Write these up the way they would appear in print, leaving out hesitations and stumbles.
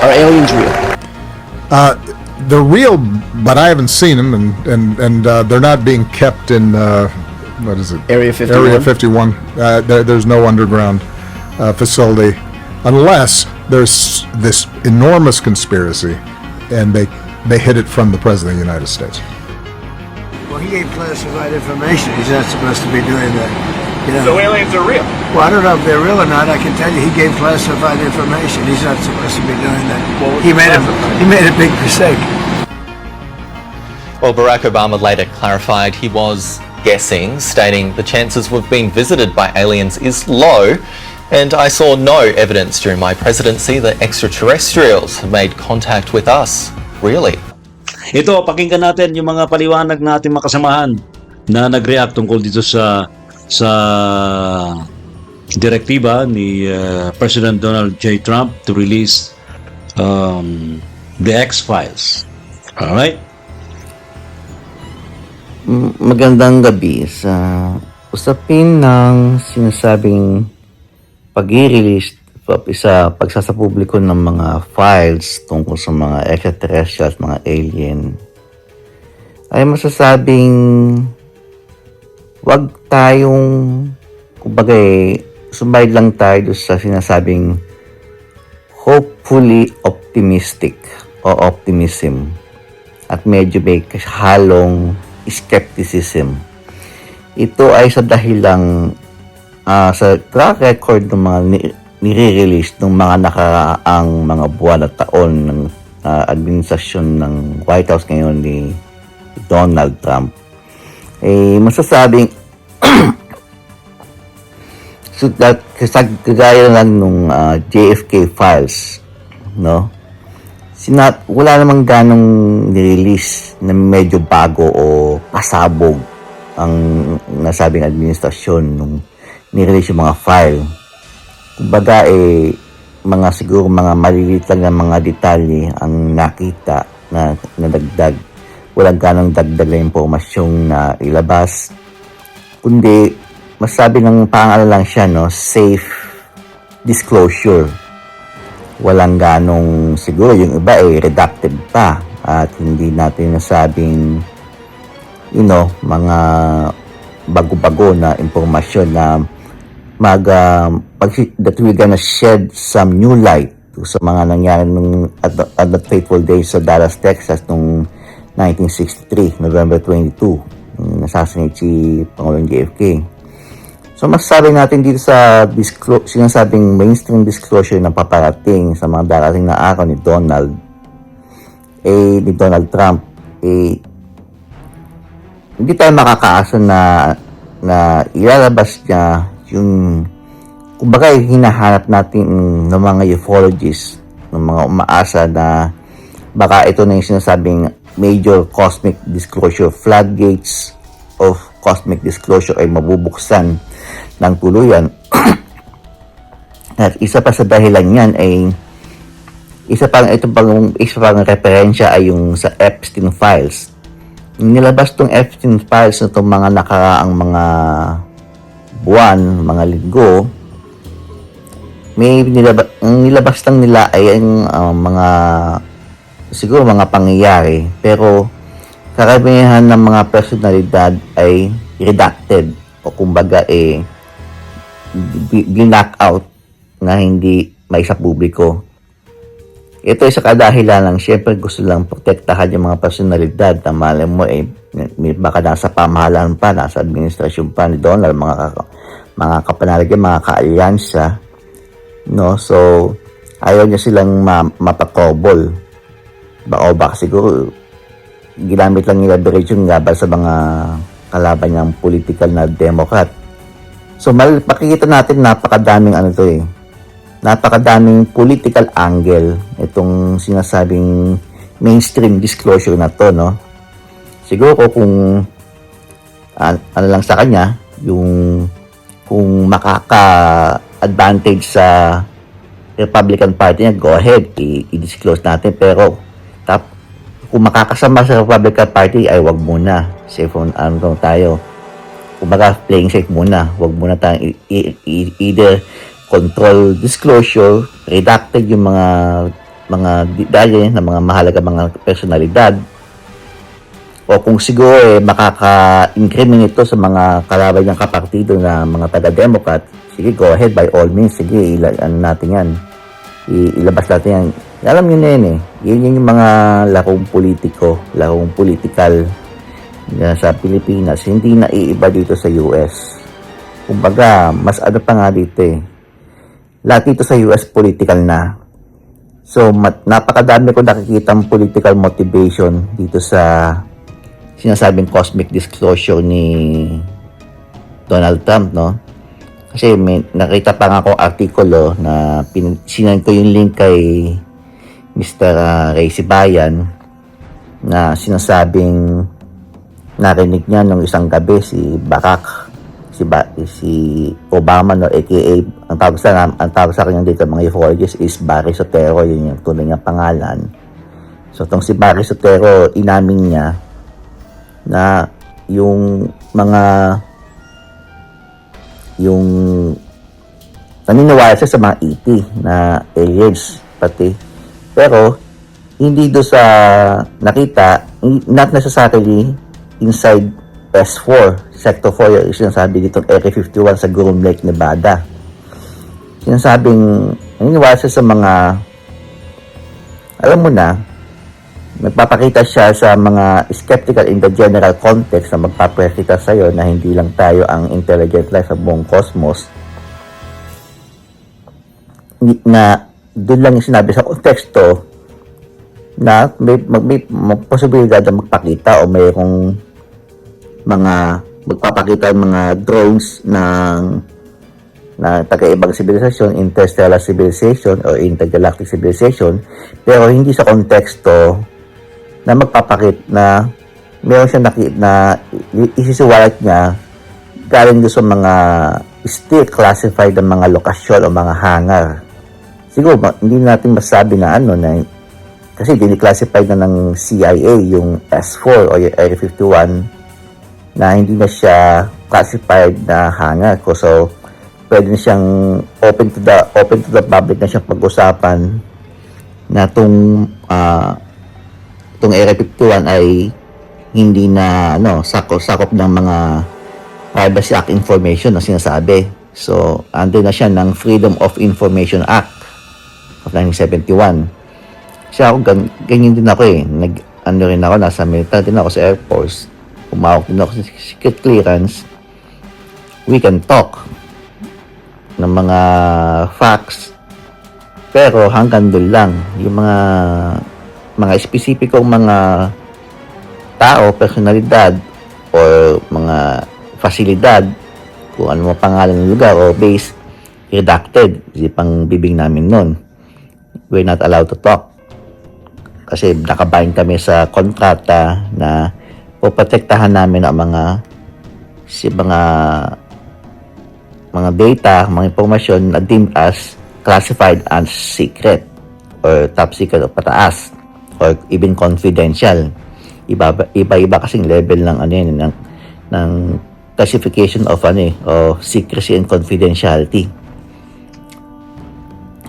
Are aliens real? They're real, but I haven't seen them, and they're not being kept in what is it? Area 51? Area 51. There's no underground facility, unless there's this enormous conspiracy, and they hid it from the President of the United States. Well, he gave classified information. He's not supposed to be doing that. You know? So aliens are real. Well, I don't know if they're real or not. I can tell you he gave classified information. He's not supposed to be doing that. What was He made a big mistake. Well, Barack Obama later clarified he was guessing, stating the chances we've been visited by aliens is low, and I saw no evidence during my presidency that extraterrestrials have made contact with us. Really? Ito, pakinggan natin yung mga paliwanag natin makasamahan na nag-react tungkol dito sa direktiba ni President Donald J. Trump to release the X-Files. Alright? Magandang gabi sa usapin ng sinasabing pag-i-release sa pagsasapubliko ng mga files tungkol sa mga extraterrestrials, mga alien, ay masasabing wag tayong, kumbaga sumayad lang tayo sa sinasabing hopefully optimistic o optimism at medyo may halong skepticism. Ito ay sa dahilang sa track record ng mga nire-release ng mga nakaraang mga buwan at taon ng administrasyon ng White House ngayon ni Donald Trump, masasabing so that kagaya lang nung JFK files, no? Wala namang ganong nirelease na medyo bago o pasabog ang nasabing administrasyon nung nirelease yung mga file. Kumbaga siguro mga maliliit lang na mga detalye ang nakita na dagdag. Walang ganong dagdag na impormasyong na ilabas, kundi masabi ng pangalan lang siya, no, safe disclosure. Walang ganong, siguro yung iba redacted pa at hindi natin nasabing mga bago-bago na impormasyon na that we're gonna shed some new light sa mga nangyari at the fateful days sa Dallas, Texas noong 1963, November 22, nasasinate si Pangulong JFK. So masasabi natin dito sa sinasabing mainstream disclosure na paparating sa mga darating na araw ni Donald Trump, hindi tayo makakaasa na ilalabas niya yung, kumbaga, hinahanap natin ng mga ufologists, ng mga umaasa na baka ito na yung sinasabing major cosmic disclosure, floodgates of cosmic disclosure ay mabubuksan ng tuluyan. At isa pa sa dahilan yan ay isa pang referensya ay yung sa Epstein files. Nilabas tong Epstein files na itong mga nakaraang mga buwan, mga linggo, nilabas lang nila ay ang siguro mga pangyayari, pero karamihan ng mga personalidad ay redacted o kumbaga black out na hindi may sa publiko. Ito ay sa kadahilan lang, syempre gusto lang protektahan yung mga personalidad na malay mo baka nasa pamahalaan pa, nasa administrasyon pa ni Donald, mga kapanalagyan, mga kaalyansa, no? So ayaw niya silang mapakobol. Baka siguro ginamit lang nila leverage yung laban sa mga kalaban niyang political na Democrat. So makikita natin napakadaming political angle itong sinasabing mainstream disclosure na to, no? Siguro kung ano lang sa kanya, yung kung makaka-advantage sa Republican Party niya, go ahead, i-disclose natin. Pero kung makakasama sa Republican Party, ay wag muna. Safe on tayo. Kumbaga, playing safe muna. Wag muna tayong either control disclosure, redacted yung mga detalye ng mga mahalaga mga personalidad, o kung siguro makaka-incriminate ito sa mga kalaban niyang kapartido na mga taga-Democrat, sige, go ahead, by all means, sige, natin yan. Ilabas natin yan. Alam niyo na yun eh. Yun yung mga larong politiko, larong political na sa Pilipinas. Hindi na iiba dito sa US. Kumbaga, mas ano pa nga dito eh. Lahat dito sa US political na. So, napakadami ko nakikitang political motivation dito sa sinasabing cosmic disclosure ni Donald Trump, no? Kasi nakita pa nga akong artikulo na sinend ko yung link kay Mr. Ray Sibayan na sinasabing narinig niya nung isang gabi si Barack, si Obama, no, aka ang tawag sa kanya dito mga ufologists is Barry Soetoro, yun yung tunay niyang pangalan. So tong si Barry Soetoro, inamin niya na yung naniniwala siya sa mga ET na aliens pati, pero hindi do sa nakita, not necessarily inside S4, Sector 4, yung sinasabi dito Area 51 sa Groom Lake, Nevada. Sinasabing naniniwala siya sa mga, alam mo na, nagpapakita siya sa mga skeptical in the general context na magpapakita sa'yo na hindi lang tayo ang intelligent life sa buong cosmos, na doon lang yung sinabi sa konteksto na may posibilidad na magpakita o mayroong magpapakita ng mga drones na taga-ibang civilization, interstellar civilization o intergalactic civilization, pero hindi sa konteksto na magpapakit na meron siya na isisiwalat niya galing doon sa mga still classified ng mga lokasyon o mga hangar. Siguro, hindi natin masabi na kasi dini-classified na ng CIA yung S4 o yung Area 51 na hindi na siya classified na hangar ko. So, pwede na siyang open to the public na siyang pag-usapan na itong Area 51 ay hindi na sakop ng mga Privacy Act information na sinasabi. So, under na siya ng Freedom of Information Act of 1971. Kasi ako, ganyan din ako eh. Rin ako, nasa military din ako sa Air Force. Umawak din ako sa secret clearance. We can talk ng mga facts, pero hanggang doon lang. Yung mga espesipikong mga tao, personalidad, or mga fasilidad, kung ano mo pangalan ng lugar o base, redacted. Kasi pang bibig namin nun. We're not allowed to talk. Kasi nakabind kami sa kontrata na poprotektahan namin ang mga data, mga impormasyon na deemed as classified as secret or top secret o pataas or even confidential. Iba-iba kasing level ng ng classification of secrecy and confidentiality.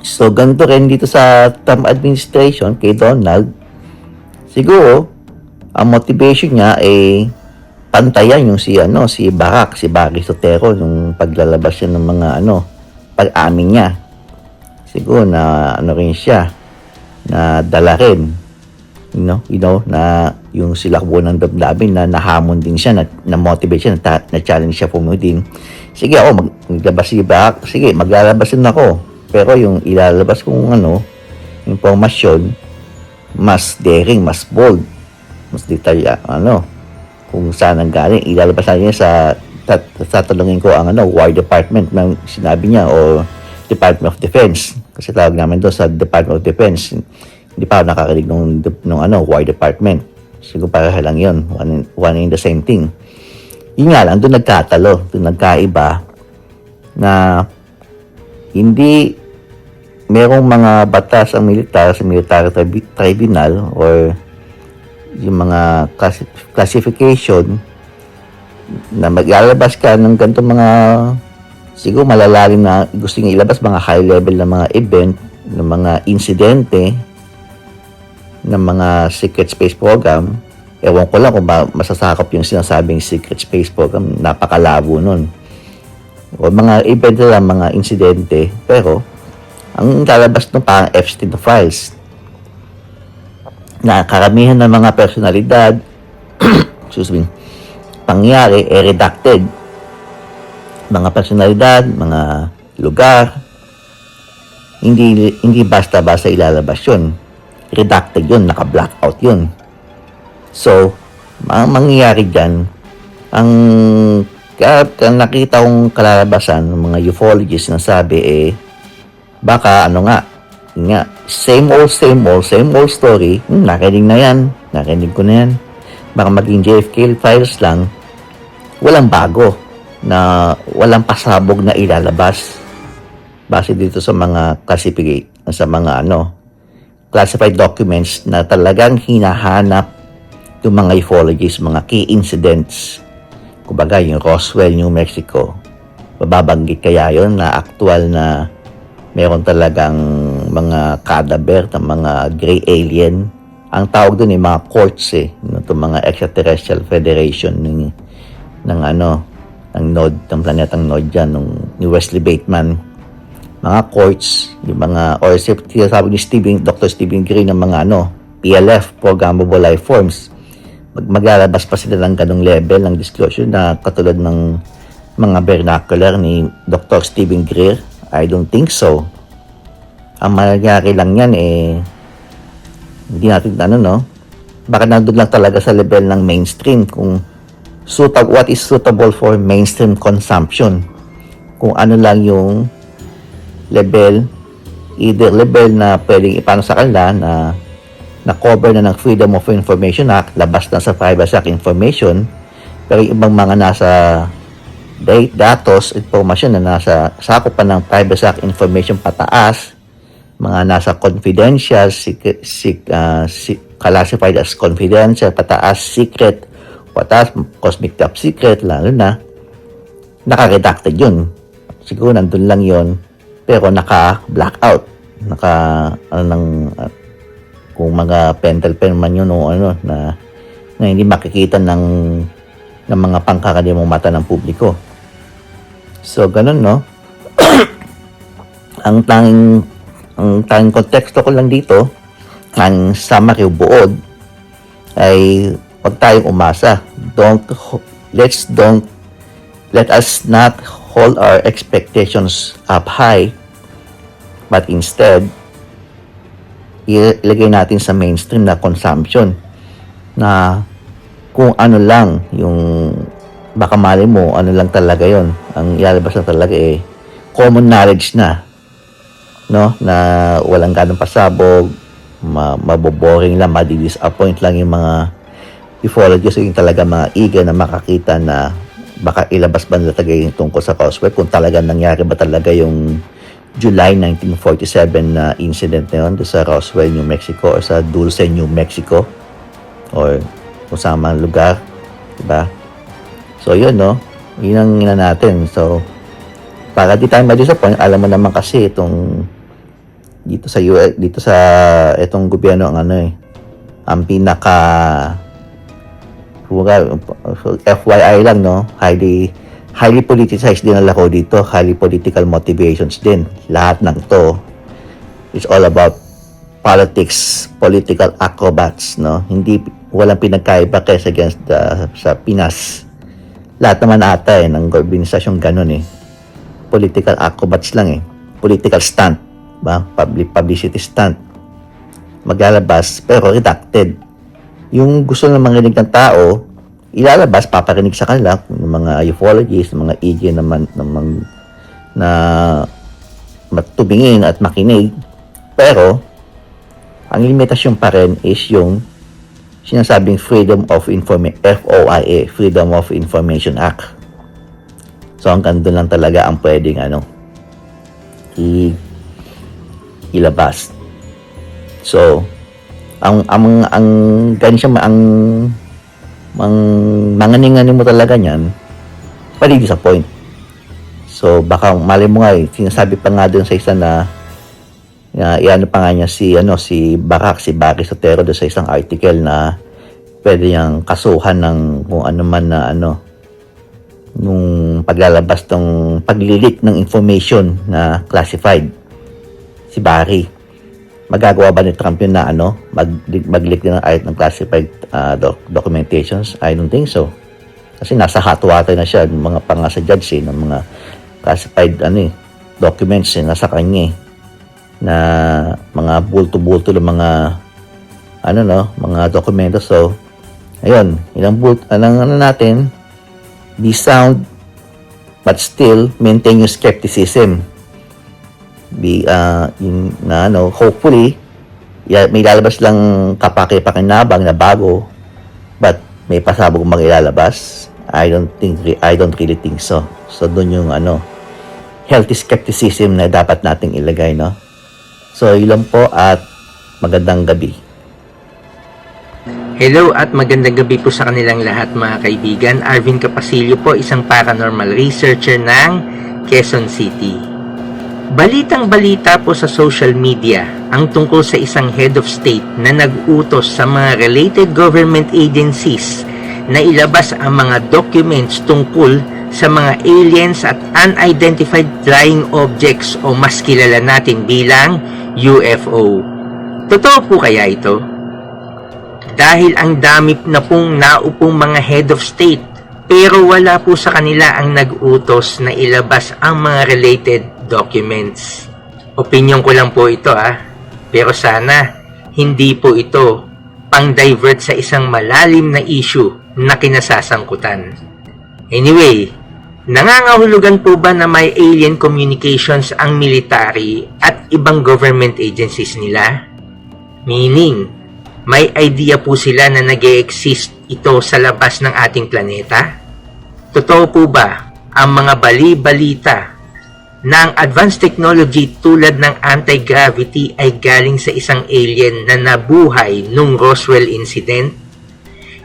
So ganito rin dito sa Trump administration kay Donald, siguro ang motivation niya ay pantayan yung si Barry Soetoro nung paglalabas siya ng mga pag-amin niya. Siguro na rin siya na dala rin na yung silakbo ng damdamin na nahamon din siya, na motivate siya, na challenge siya pumudin. Sige ako, maglabas si Barry, sige, maglalabas din ako. Pero yung ilalabas kong impormasyon, mas daring, mas bold, mas detalya, kung saan ang galing, ilalabas natin sa tatanungin ko ang War Department ng sinabi niya o Department of Defense. Kasi tawag namin doon sa Department of Defense. Hindi pa ako nakakarinig nung War Department. Siguro pareha lang yun. One in the same thing. Yun nga lang, doon nagkatalo, doon nagkaiba na hindi merong mga batas ang militar sa military tribunal or yung mga classification na maglalabas ka ng ganitong mga siguro malalalim na gusto niya ilabas, mga high level na mga event, ng mga insidente, ng mga secret space program. Ewan ko lang kung masasakop yung sinasabing secret space program, napakalabo nun. O mga event lang, mga insidente, pero ang lalabas nung parang Epstein files na karamihan ng mga personalidad excuse me, pangyari redacted. Mga personalidad, mga lugar, hindi basta-basta ilalabas yun. Redacted yun, naka-blackout yun. So, ang mangyayari dyan, ang nakita kong kalalabasan ng mga ufologists na sabi baka same old story, narinig na yan, narinig ko na yan. Baka maging JFK files lang, walang bago, na walang pasabog na ilalabas base dito sa mga classified documents na talagang hinahanap yung mga ufologists, mga key incidents. Kumbaga, yung Roswell, New Mexico, mababanggit kaya yun na actual na meron talagang mga cadaver ng mga gray alien. Ang tawag dun mga courts itong mga extraterrestrial federation ng node, ng planetang node dyan, ni Wesley Bateman. Mga courts, yung mga, or sabi ni Dr. Stephen Gray ng mga PLF, Programmable Life Forms. Maglalabas pa sila ng ganong level ng disclosure na katulad ng mga vernacular ni Dr. Stephen Greer. I don't think so. Ang mangyayari lang yan hindi natin baka nandun lang talaga sa level ng mainstream kung what is suitable for mainstream consumption. Kung ano lang yung level, either level na pwedeng ipano sa kanila na cover na ng Freedom of Information Act, labas na sa Privacy Act information, pero yung ibang mga nasa datos, information na nasa sakop pa ng Privacy Act information pataas, mga nasa confidential, classified as confidential, pataas, secret, pataas, cosmic top secret, lalo na, naka-redacted yun. Siguro nandun lang yun, pero naka-blackout. Kung mga pentel pen man yun na hindi makikita ng mga pangkakalimang mata ng publiko. So, ganun, Ang tanging konteksto ko lang dito, ang summary buod ay wag tayong umasa. Let us not hold our expectations up high, but instead ilagay natin sa mainstream na consumption na kung ano lang yung baka mali mo, ano lang talaga yon ang ilalabas na talaga common knowledge na na walang ganong pasabog, maboboring lang, madi-disappoint lang yung mga ufologists, yung talaga mga eager na makakita na baka ilabas ba nila talaga yung tungkol sa Roswell, kung talaga nangyari ba talaga yung July 1947 na incident na yun sa Roswell, New Mexico, or sa Dulce, New Mexico, or kung saan man lugar, diba? So yun, yun ang ina natin. So para di tayo ma-disappoint, alam mo naman kasi itong dito sa US, dito sa itong gobyerno ang pinaka FYI lang, highly politicized din ang lako dito, highly political motivations din. Lahat ng to is all about politics, political acrobats, Hindi, walang pinagkaiba kaysa against sa Pinas. Lahat naman ata ng organisasyong ganun political acrobats lang political stunt, ba? Publicity stunt. Maglalabas pero redacted. Yung gusto ng mga ng tao, ilalabas, paparinig sa kanila ng mga ufologists, ng mga EJ naman na matubingin at makinig. Pero ang limitasyon pa rin is yung sinasabing Freedom of Information, FOIA, Freedom of Information Act. So hanggang doon lang talaga ang pwedeng ilabas. So ang mga ninganin mo talaga niyan, pwede disappoint. So baka mali mo nga sinasabi pa nga doon sa isa na iano pa nga niya si Baki Sotero doon sa isang article na pwede niyang kasuhan ng kung ano man na nung paglalabas ng paglilik ng information na classified si Barry. Magagawa ba ni Trump yun na mag-leak din ng classified documentations? I don't think so. Kasi nasa hot water na siya, mga panga sa judge ng mga classified documents nasa kanya na mga bulto-bulto ng mga mga dokumento. So ayun, natin, be sound but still maintain your skepticism. Hopefully may lalabas lang kapaki-pakinabang na bago, but may pasabog mang ilalabas. I don't really think so. So doon yung healthy skepticism na dapat nating ilagay, no? So yun lang po at magandang gabi. Hello at magandang gabi po sa kanilang lahat mga kaibigan. Arvin Capasilio po, isang paranormal researcher ng Quezon City. Balitang-balita po sa social media ang tungkol sa isang head of state na nag-utos sa mga related government agencies na ilabas ang mga documents tungkol sa mga aliens at unidentified flying objects o mas kilala natin bilang UFO. Totoo po kaya ito? Dahil ang dami na pong naupong mga head of state pero wala po sa kanila ang nag-utos na ilabas ang mga related documents. Opinyon ko lang po ito pero sana hindi po ito pang-divert sa isang malalim na issue na kinasasangkutan. Anyway, nangangahulugan po ba na may alien communications ang military at ibang government agencies nila? Meaning, may idea po sila na nag-e-exist ito sa labas ng ating planeta? Totoo po ba ang mga bali-balita na ang advanced technology tulad ng anti-gravity ay galing sa isang alien na nabuhay nung Roswell incident?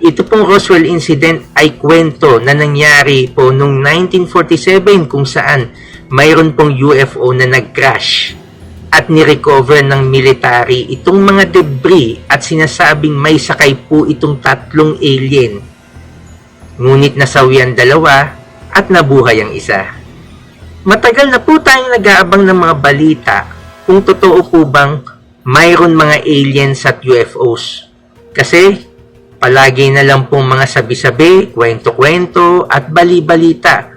Ito pong Roswell incident ay kwento na nangyari po nung 1947 kung saan mayroon pong UFO na nag-crash at nirecover ng military itong mga debris at sinasabing may sakay po itong 3 alien. Ngunit nasawi ang 2 at nabuhay ang isa. Matagal na po tayong nag-aabang ng mga balita kung totoo po bang mayroon mga aliens at UFOs. Kasi palagi na lang pong mga sabi-sabi, kwento-kwento at bali-balita.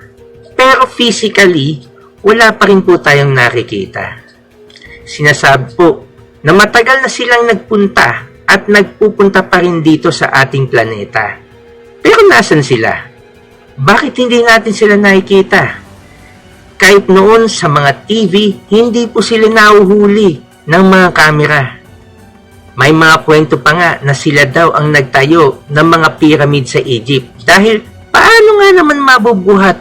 Pero physically, wala pa rin po tayong nakikita. Sinasabi po na matagal na silang nagpunta at nagpupunta pa rin dito sa ating planeta. Pero nasan sila? Bakit hindi natin sila nakikita? Kahit noon sa mga TV, hindi po sila nahuhuli ng mga kamera. May mga kwento pa nga na sila daw ang nagtayo ng mga pyramid sa Egypt. Dahil paano nga naman mabubuhat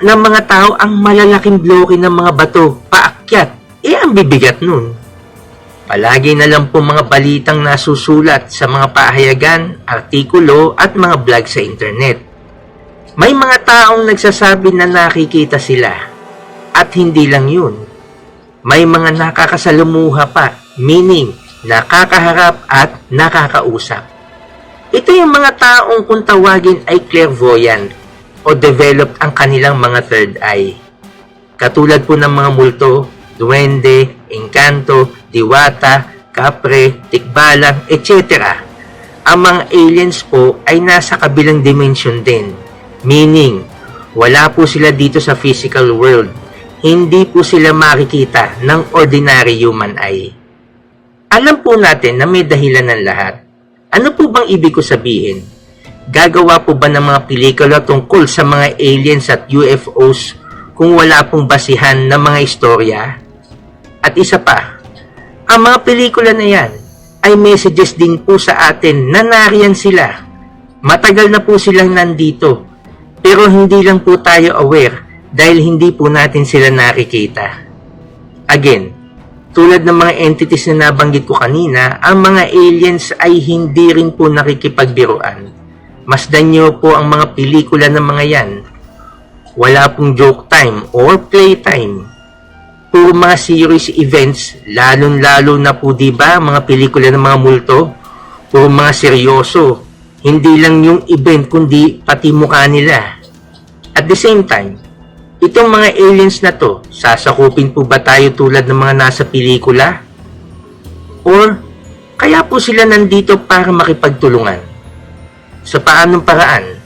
ng mga tao ang malalaking bloke ng mga bato paakyat? Ang bibigat nun. Palagi na lang po mga balitang nasusulat sa mga pahayagan, artikulo at mga vlog sa internet. May mga taong nagsasabi na nakikita sila. At hindi lang yun. May mga nakakasalumuha pa, meaning nakakaharap at nakakausap. Ito yung mga taong kung tawagin ay clairvoyant o developed ang kanilang mga third eye. Katulad po ng mga multo, duwende, engkanto, diwata, kapre, tikbalang, etc. Ang mga aliens po ay nasa kabilang dimension din. Meaning, wala po sila dito sa physical world. Hindi po sila makikita ng ordinary human eye. Alam po natin na may dahilan ng lahat. Ano po bang ibig ko sabihin? Gagawa po ba ng mga pelikula tungkol sa mga aliens at UFOs kung wala pong basihan ng mga istorya? At isa pa, ang mga pelikula na yan ay messages din po sa atin na nariyan sila. Matagal na po silang nandito, pero hindi lang po tayo aware dahil hindi po natin sila nakikita. Again, tulad ng mga entities na nabanggit ko kanina, ang mga aliens ay hindi rin po nakikipagbiruan. Masdan nyo po ang mga pelikula ng mga yan. Wala pong joke time or play time. Puro mga serious events, lalong-lalo na po diba mga pelikula ng mga multo. Puro mga seryoso. Hindi lang yung event kundi pati mukha nila. At the same time, itong mga aliens na to, sasakupin po ba tayo tulad ng mga nasa pelikula? Or kaya po sila nandito para makipagtulungan? Sa paanong paraan?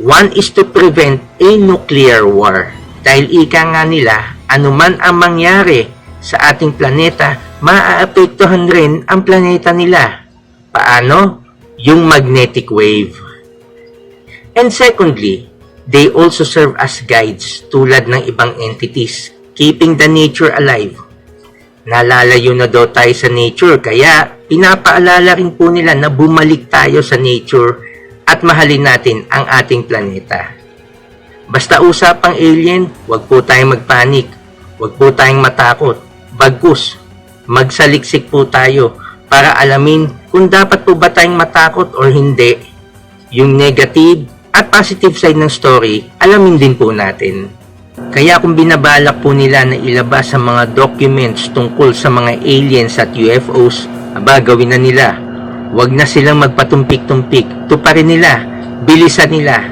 One is to prevent a nuclear war. Dahil ika nga nila, anuman ang mangyari sa ating planeta, maaapektuhan rin ang planeta nila. Paano? Yung magnetic wave. And secondly, they also serve as guides tulad ng ibang entities, keeping the nature alive. Nalalayo na daw tayo sa nature, kaya pinapaalala rin po nila na bumalik tayo sa nature at mahalin natin ang ating planeta. Basta usapang alien, wag po tayong magpanik, wag po tayong matakot. Bagkus, magsaliksik po tayo para alamin kung dapat po ba tayong matakot or hindi. Yung negative at positive side ng story, alamin din po natin. Kaya kung binabalak po nila na ilabas sa mga documents tungkol sa mga aliens at UFOs, aba gawin na nila. Huwag na silang magpatumpik-tumpik, tuparin nila, bilisan nila,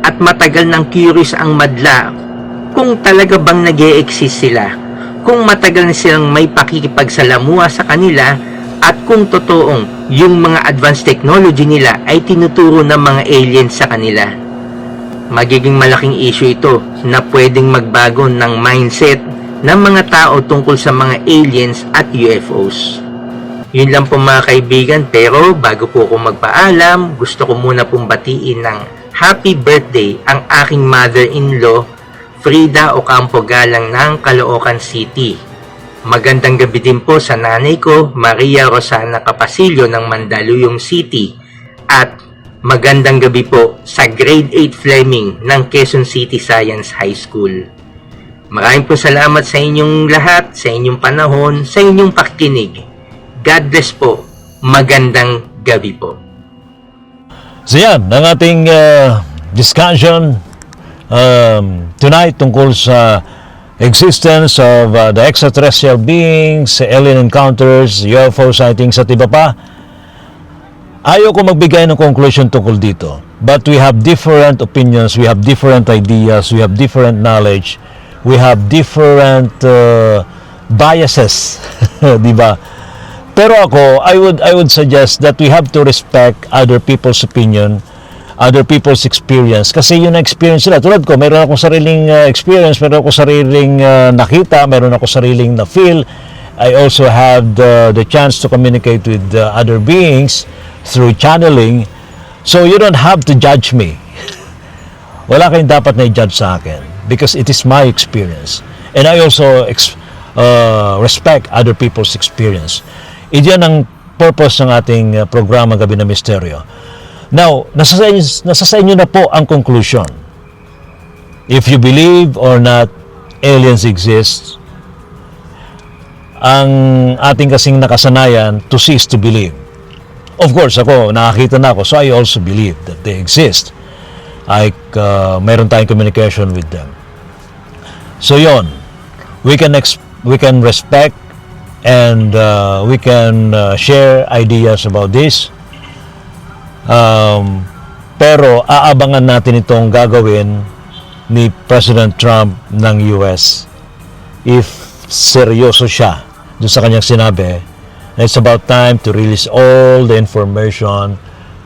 at matagal ng curious ang madla kung talaga bang nag-e-exist sila, kung matagal na silang may pakikipagsalamuha sa kanila, at kung totoong yung mga advanced technology nila ay tinuturo ng mga aliens sa kanila. Magiging malaking issue ito na pwedeng magbago ng mindset ng mga tao tungkol sa mga aliens at UFOs. Yun lang po mga kaibigan, pero bago po ako magpaalam, gusto ko muna pong batiin ng happy birthday ang aking mother-in-law, Frida Ocampo Galang ng Caloocan City. Magandang gabi din po sa nanay ko, Maria Rosana Capasilio ng Mandaluyong City. At magandang gabi po sa Grade 8 Fleming ng Quezon City Science High School. Maraming po salamat sa inyong lahat, sa inyong panahon, sa inyong pakikinig. God bless po. Magandang gabi po. So yan, ang ating discussion tonight tungkol sa existence of the extraterrestrial beings, alien encounters, UFO sightings at iba pa. Ayaw ko magbigay ng conclusion tungkol dito. But we have different opinions, we have different ideas, we have different knowledge, we have different biases, di ba? Pero ako, I would suggest that we have to respect other people's opinion, other people's experience. Kasi yun ang experience nila. Tulad ko, meron akong sariling experience, meron akong sariling nakita, meron akong sariling na-feel. I also have the chance to communicate with other beings through channeling. So you don't have to judge me. Wala kayong dapat na i-judge sa akin because it is my experience. And I also respect other people's experience. Iyan ang purpose ng ating programa Gabi na Misteryo. Now, nasa sa inyo na po ang conclusion. If you believe or not aliens exist, ang ating kasing nakasanayan to cease to believe. Of course, ako, nakakita na ako, so I also believe that they exist. Mayroon tayong communication with them. So yon, we can respect and we can share ideas about this. Pero aabangan natin itong gagawin ni President Trump ng US if seryoso siya doon sa kanyang sinabi. It's about time to release all the information,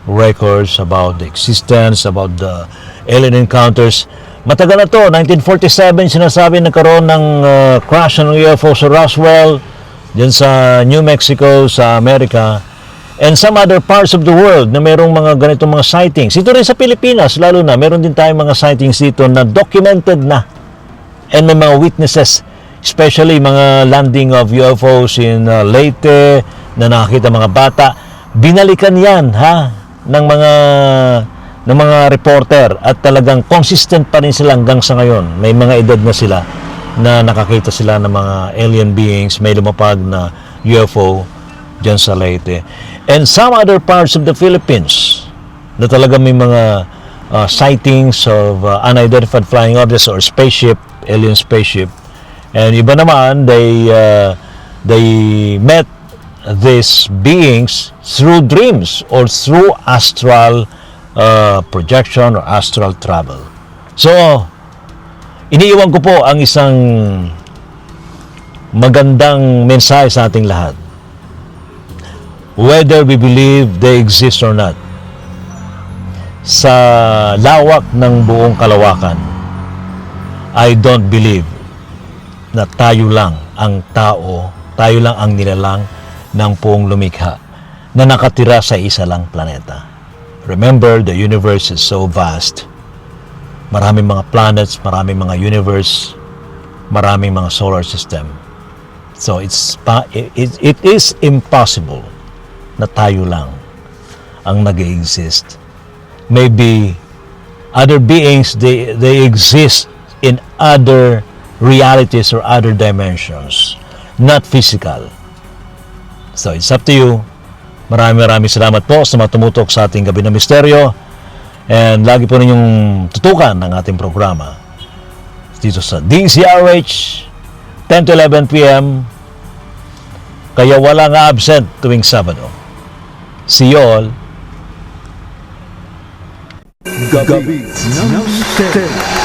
records about the existence, about the alien encounters. Matagal na to, 1947 sinasabi nagkaroon ng crash ng UFO sa Roswell, dyan sa New Mexico, sa Amerika, and some other parts of the world na merong mga ganitong mga sightings. Ito rin sa Pilipinas, lalo na, meron din tayong mga sightings dito na documented na. And may mga witnesses, especially mga landing of UFOs in Leyte, na nakakita mga bata. Binalikan yan, ng mga reporter at talagang consistent pa rin sila hanggang sa ngayon. May mga edad na sila na nakakita sila ng mga alien beings, may lumapag na UFO dyan sa Leyte. And some other parts of the Philippines na talaga may mga sightings of unidentified flying objects or spaceship, alien spaceship. And iba naman, they met these beings through dreams or through astral projection or astral travel. So, iniiwan ko po ang isang magandang mensahe sa ating lahat. Whether we believe they exist or not, sa lawak ng buong kalawakan, I don't believe na tayo lang ang tao, tayo lang ang nilalang ng buong lumikha na nakatira sa isa lang planeta. Remember, the universe is so vast. Maraming mga planets, maraming mga universe, maraming mga solar system. So it is impossible na tayo lang ang nag-exist. Maybe other beings, they exist in other realities or other dimensions, not physical. So it's up to you. Maraming salamat po sa matumutok sa ating Gabi ng Misteryo, and lagi po ninyong tutukan ang ating programa dito sa DZRH 10 to 11 p.m. Kaya wala nga absent tuwing Sabado. See you all. Gabi ng Misteryo.